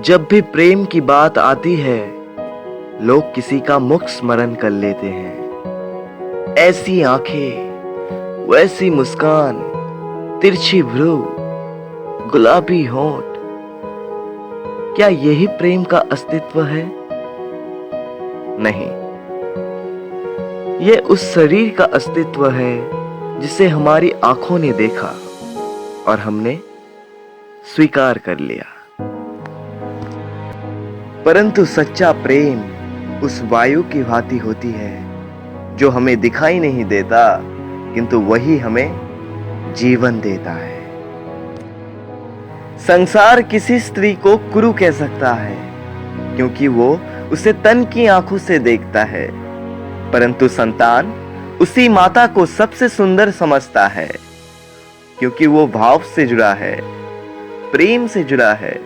जब भी प्रेम की बात आती है, लोग किसी का मुख स्मरण कर लेते हैं। ऐसी आंखें, वैसी मुस्कान, तिरछी भ्रू, गुलाबी होंठ, क्या यही प्रेम का अस्तित्व है? नहीं, यह उस शरीर का अस्तित्व है जिसे हमारी आंखों ने देखा और हमने स्वीकार कर लिया। परंतु सच्चा प्रेम उस वायु की भांति होती है जो हमें दिखाई नहीं देता, किंतु वही हमें जीवन देता है। संसार किसी स्त्री को कुरु कह सकता है क्योंकि वो उसे तन की आंखों से देखता है, परंतु संतान उसी माता को सबसे सुंदर समझता है क्योंकि वो भाव से जुड़ा है, प्रेम से जुड़ा है।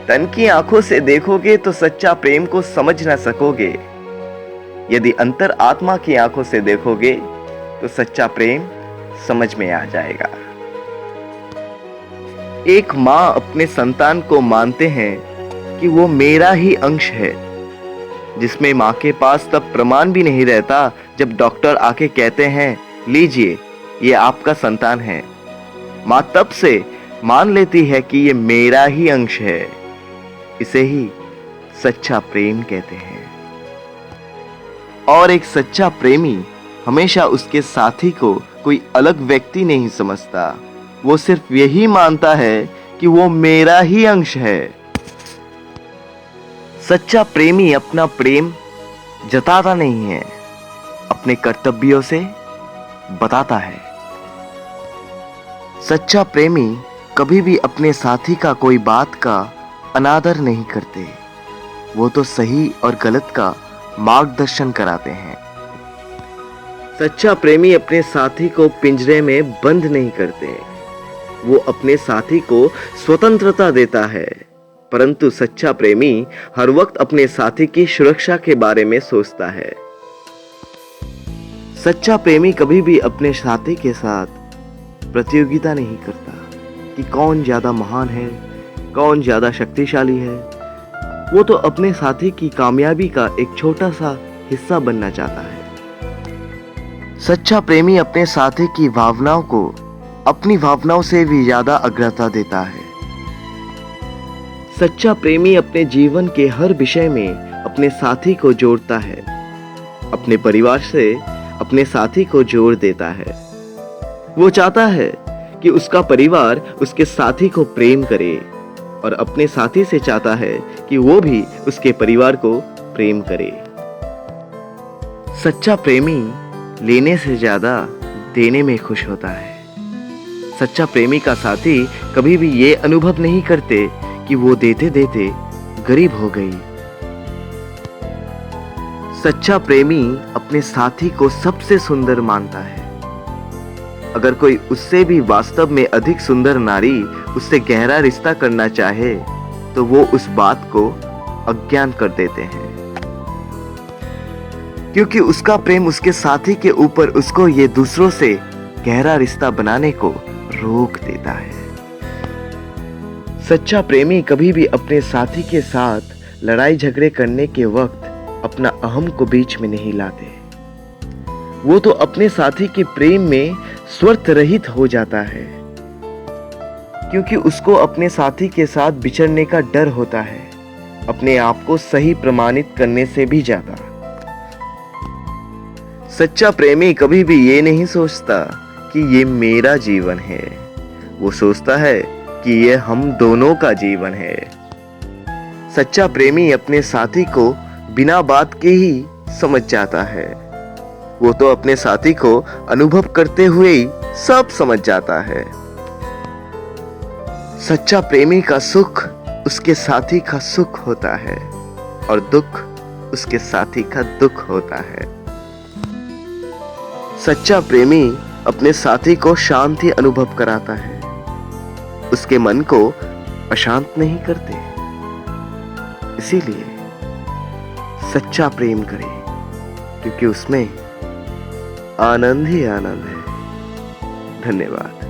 तन की आंखों से देखोगे तो सच्चा प्रेम को समझ ना सकोगे। यदि अंतर आत्मा की आंखों से देखोगे तो सच्चा प्रेम समझ में आ जाएगा। एक मां अपने संतान को मानते हैं कि वो मेरा ही अंश है, जिसमें मां के पास तब प्रमाण भी नहीं रहता जब डॉक्टर आके कहते हैं लीजिए ये आपका संतान है। मां तब से मान लेती है कि ये मेरा ही अंश है। इसे ही सच्चा प्रेम कहते हैं। और एक सच्चा प्रेमी हमेशा उसके साथी को कोई अलग व्यक्ति नहीं समझता, वो सिर्फ यही मानता है कि वो मेरा ही अंश है। सच्चा प्रेमी अपना प्रेम जताता नहीं है, अपने कर्तव्यों से बताता है। सच्चा प्रेमी कभी भी अपने साथी का कोई बात का अनादर नहीं करते, वो तो सही और गलत का मार्गदर्शन कराते हैं। सच्चा प्रेमी अपने साथी को पिंजरे में बंद नहीं करते, वो अपने साथी को स्वतंत्रता देता है, परंतु सच्चा प्रेमी हर वक्त अपने साथी की सुरक्षा के बारे में सोचता है। सच्चा प्रेमी कभी भी अपने साथी के साथ प्रतियोगिता नहीं करता कि कौन ज्यादा महान है, कौन ज्यादा शक्तिशाली है। वो तो अपने साथी की कामयाबी का एक छोटा सा हिस्सा बनना चाहता है। सच्चा प्रेमी अपने साथी की भावनाओं को अपनी भावनाओं से भी ज्यादा अग्रता देता है। सच्चा प्रेमी अपने जीवन के हर विषय में अपने साथी को जोड़ता है, अपने परिवार से अपने साथी को जोड़ देता है। वो चाहता है कि उसका परिवार उसके साथी को प्रेम करे और अपने साथी से चाहता है कि वो भी उसके परिवार को प्रेम करे। सच्चा प्रेमी लेने से ज्यादा देने में खुश होता है। सच्चा प्रेमी का साथी कभी भी ये अनुभव नहीं करते कि वो देते देते गरीब हो गई। सच्चा प्रेमी अपने साथी को सबसे सुंदर मानता है। अगर कोई उससे भी वास्तव में अधिक सुंदर नारी उससे गहरा रिश्ता करना चाहे तो वो उस बात को अज्ञान कर देते हैं, क्योंकि उसका प्रेम उसके साथी के ऊपर उसको ये दूसरों से गहरा रिश्ता बनाने को रोक देता है। सच्चा प्रेमी कभी भी अपने साथी के साथ लड़ाई झगड़े करने के वक्त अपना अहम को बीच में नहीं लाते। वो तो अपने साथी के प्रेम में स्वार्थ रहित हो जाता है, क्योंकि उसको अपने साथी के साथ बिछड़ने का डर होता है, अपने आप को सही प्रमाणित करने से भी ज्यादा। सच्चा प्रेमी कभी भी ये नहीं सोचता कि ये मेरा जीवन है, वो सोचता है कि ये हम दोनों का जीवन है। सच्चा प्रेमी अपने साथी को बिना बात के ही समझ जाता है, वो तो अपने साथी को अनुभव करते हुए ही सब समझ जाता है। सच्चा प्रेमी का सुख उसके साथी का सुख होता है और दुख उसके साथी का दुख होता है। सच्चा प्रेमी अपने साथी को शांति अनुभव कराता है, उसके मन को अशांत नहीं करते। इसीलिए सच्चा प्रेम करें, क्योंकि उसमें आनंद ही आनंद है। धन्यवाद।